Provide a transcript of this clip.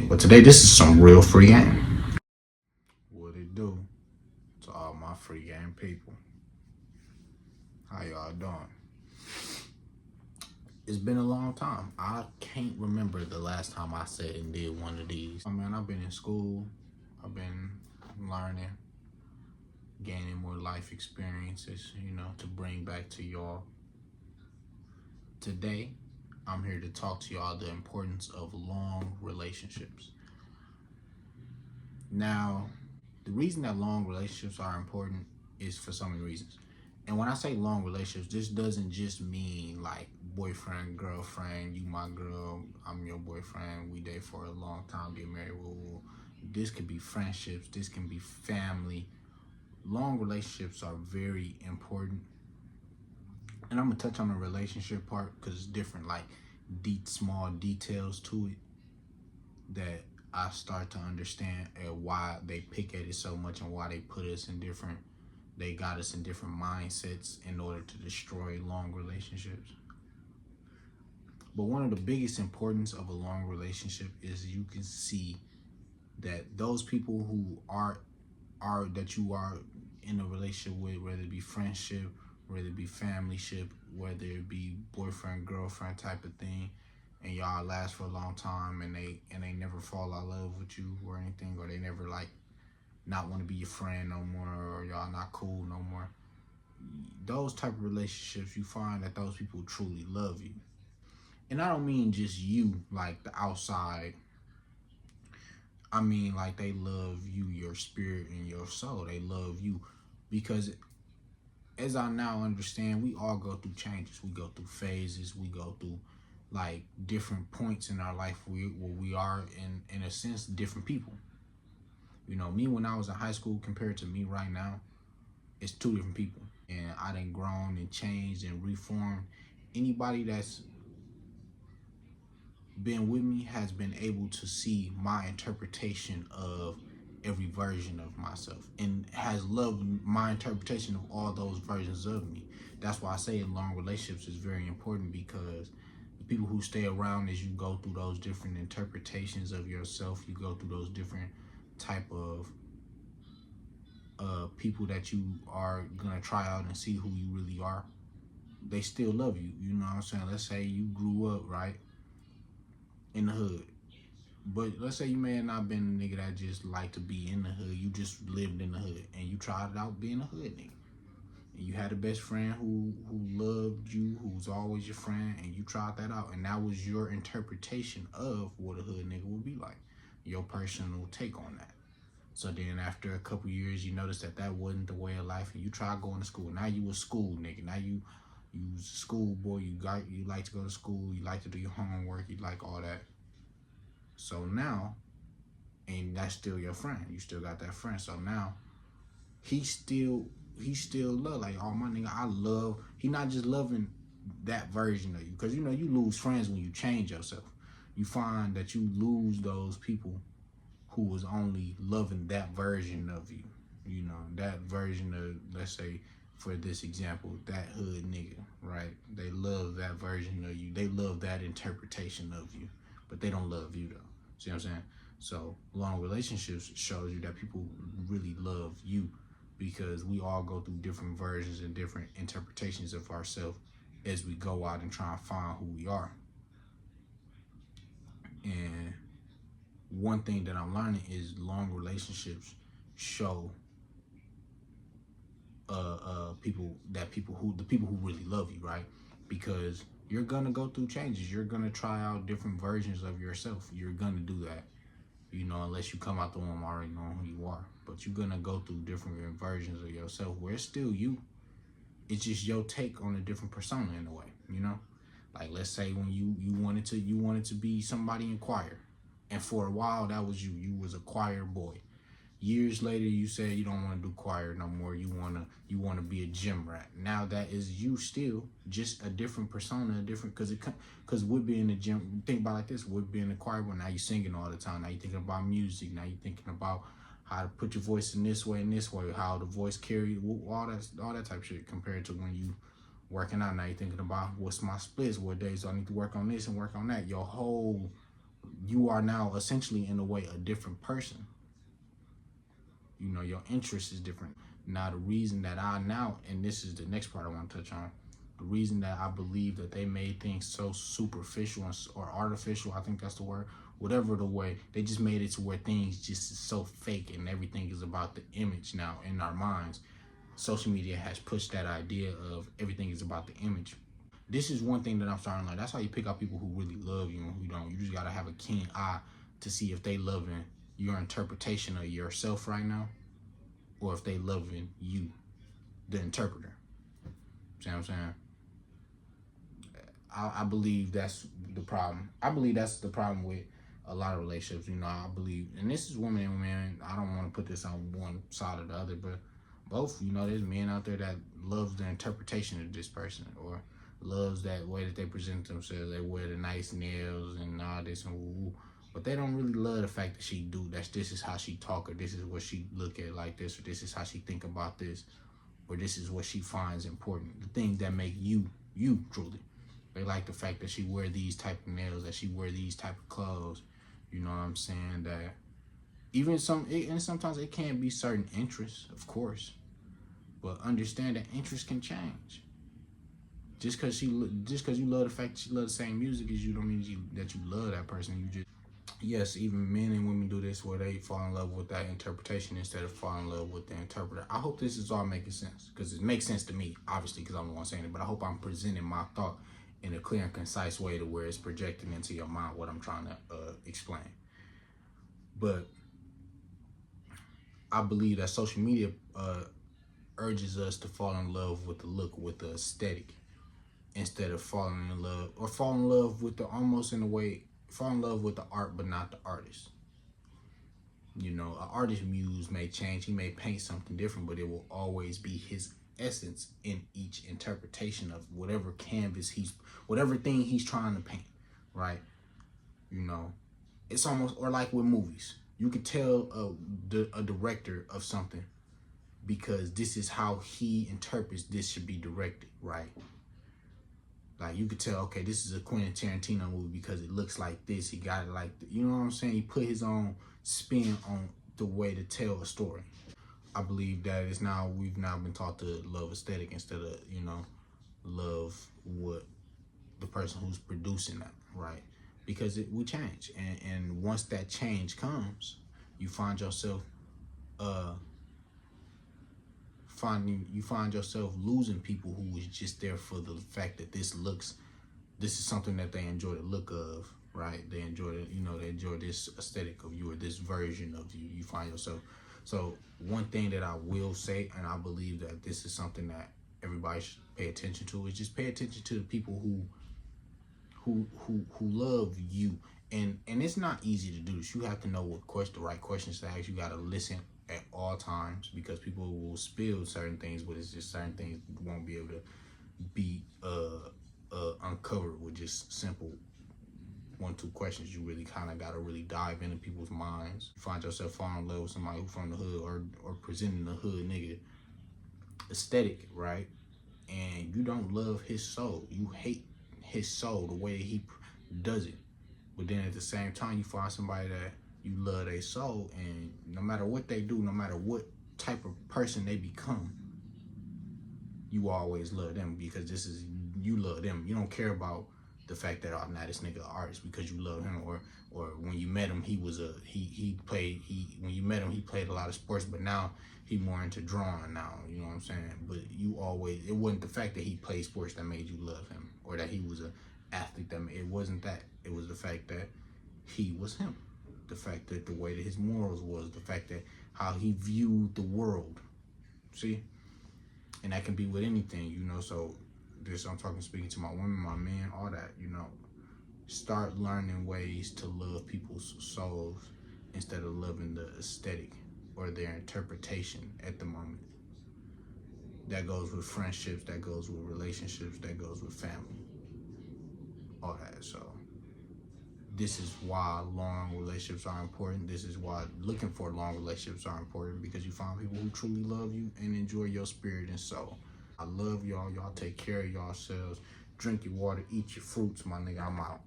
But today, this is some real free game. What it do to all my free game people? How y'all doing? It's been a long time. I can't remember the last time I sat and did one of these. Oh man, I've been in school. I've been learning, gaining more life experiences, to bring back to y'all. Today, I'm here to talk to y'all the importance of long relationships. Now, the reason that long relationships are important is for so many reasons. And when I say long relationships, this doesn't just mean like boyfriend, girlfriend, you my girl, I'm your boyfriend, we date for a long time, get married. Woo. This could be friendships, this can be family. Long relationships are very important. And I'm gonna touch on the relationship part because it's different, like deep, small details to it that I start to understand why they pick at it so much and why they got us in different mindsets in order to destroy long relationships. But one of the biggest importance of a long relationship is you can see that those people who are that you are in a relationship with, whether it be friendship, whether it be familyship, whether it be boyfriend, girlfriend type of thing, and y'all last for a long time and they never fall out of love with you or anything, or they never like not want to be your friend no more, or y'all not cool no more. Those type of relationships, you find that those people truly love you. And I don't mean just you, like the outside. I mean like they love you, your spirit and your soul. They love you because as I now understand, we all go through changes. We go through phases. We go through like different points in our life where we are in a sense different people. Me when I was in high school compared to me right now, it's two different people. And I done grown and changed and reformed. Anybody that's been with me has been able to see my interpretation of every version of myself and has loved my interpretation of all those versions of me. That's why I say long relationships is very important, because the people who stay around as you go through those different interpretations of yourself, you go through those different type of people that you are gonna try out and see who you really are, they still love you. You know what I'm saying? Let's say you grew up right in the hood, but let's say you may have not been a nigga that just liked to be in the hood. You just lived in the hood and you tried out being a hood nigga. And you had a best friend who loved you, who's always your friend, and you tried that out. And that was your interpretation of what a hood nigga would be like, your personal take on that. So then after a couple years, you notice that wasn't the way of life, and you try going to school. Now you a school nigga. Now you was a school boy. You like to go to school. You like to do your homework. You like all that. So now, and that's still your friend. You still got that friend. So now, he still love, like, oh my nigga, I love. He not just loving that version of you, because you lose friends when you change yourself. You find that you lose those people who was only loving that version of you. That version of, let's say, for this example, that hood nigga, right? They love that version of you. They love that interpretation of you, but they don't love you though. See what I'm saying? So long relationships shows you that people really love you, because we all go through different versions and different interpretations of ourselves as we go out and try and find who we are. And one thing that I'm learning is long relationships show the people who really love you, right? Because you're gonna go through changes. You're gonna try out different versions of yourself. You're gonna do that, unless you come out the womb already knowing who you are. But you're gonna go through different versions of yourself where it's still you. It's just your take on a different persona in a way, Like, let's say when you wanted to be somebody in choir, and for a while that was you. You was a choir boy. Years later, you said you don't want to do choir no more. You wanna be a gym rat. Now that is you still, just a different persona, because we'd be in the gym. Think about it like this: we'd be in the choir, but now you singing all the time. Now you thinking about music. Now you thinking about how to put your voice in this way and this way, how the voice carry, all that type of shit. Compared to when you working out, now you thinking about what's my splits, what days do I need to work on this and work on that. Your whole you are now essentially in a way a different person. You know, your interest is different. Now the reason that I now, and this is the next part I want to touch on, the reason that I believe that they made things so superficial or artificial, I think that's the word, whatever the way, they just made it to where things just is so fake and everything is about the image now in our minds. Social media has pushed that idea of everything is about the image. This is one thing that I'm starting to learn. That's how you pick out people who really love you and who don't. You just gotta have a keen eye to see if they loving your interpretation of yourself right now, or if they loving you, the interpreter. See what I'm saying? I believe that's the problem. I believe that's the problem with a lot of relationships. You know, I believe, and this is women and men. I don't want to put this on one side or the other, but both. You know, there's men out there that loves the interpretation of this person, or loves that way that they present themselves. They wear the nice nails and all this and woo, but they don't really love the fact that she do that. This is how she talk, or this is what she look at like this, or this is how she think about this, or this is what she finds important. The things that make you truly. They like the fact that she wear these type of nails, that she wear these type of clothes. You know what I'm saying? That even and sometimes it can be certain interests, of course, but understand that interests can change. Just because you love the fact that she love the same music as you, don't mean that you love that person. You just, yes, even men and women do this where they fall in love with that interpretation instead of falling in love with the interpreter. I hope this is all making sense, because it makes sense to me, obviously, because I'm the one saying it, but I hope I'm presenting my thought in a clear and concise way to where it's projecting into your mind what I'm trying to explain. But I believe that social media urges us to fall in love with the look, with the aesthetic, instead of falling in love with the, almost in a way, fall in love with the art but not the artist. You know, an artist's muse may change, he may paint something different, but it will always be his essence in each interpretation of whatever canvas whatever thing he's trying to paint, right? You know, it's almost, or like with movies, you could tell a director of something because this is how he interprets this should be directed, right? Like, you could tell, okay, this is a Quentin Tarantino movie because it looks like this. He got it like, you know what I'm saying? He put his own spin on the way to tell a story. I believe that we've now been taught to love aesthetic instead of, you know, love what the person who's producing that, right? Because it will change. And once that change comes, you find yourself losing people who was just there for the fact that this is something that they enjoy the look of, right? They enjoy it, you know, they enjoy this aesthetic of you, or this version of you. You find yourself. So one thing that I will say, and I believe that this is something that everybody should pay attention to, is just pay attention to the people who love you. And it's not easy to do this. You have to know the right questions to ask. You got to listen at all times, because people will spill certain things, but it's just certain things won't be able to be uncovered with just simple 1-2 questions. You really kind of got to really dive into people's minds. You find yourself falling in love with somebody who's from the hood, or presenting the hood nigga aesthetic, right? And you don't love his soul. You hate his soul, the way he does it. But then at the same time, you find somebody that you love their soul, and no matter what they do, no matter what type of person they become, you always love them, because you love them. You don't care about the fact that, oh, now this nigga an artist, because you love him, or when you met him, when you met him, he played a lot of sports, but now he more into drawing now, you know what I'm saying? But it wasn't the fact that he played sports that made you love him, or that he was an athlete it wasn't that. It was the fact that he was him. The fact that the way that his morals was, the fact that how he viewed the world. See? And that can be with anything, you know. So speaking to my women, my men, all that, you know. Start learning ways to love people's souls instead of loving the aesthetic or their interpretation at the moment. That goes with friendships, that goes with relationships, that goes with family. All that. So this is why long relationships are important. This is why looking for long relationships are important, because you find people who truly love you and enjoy your spirit and soul. I love y'all. Y'all take care of yourselves. Drink your water, eat your fruits, my nigga. I'm out.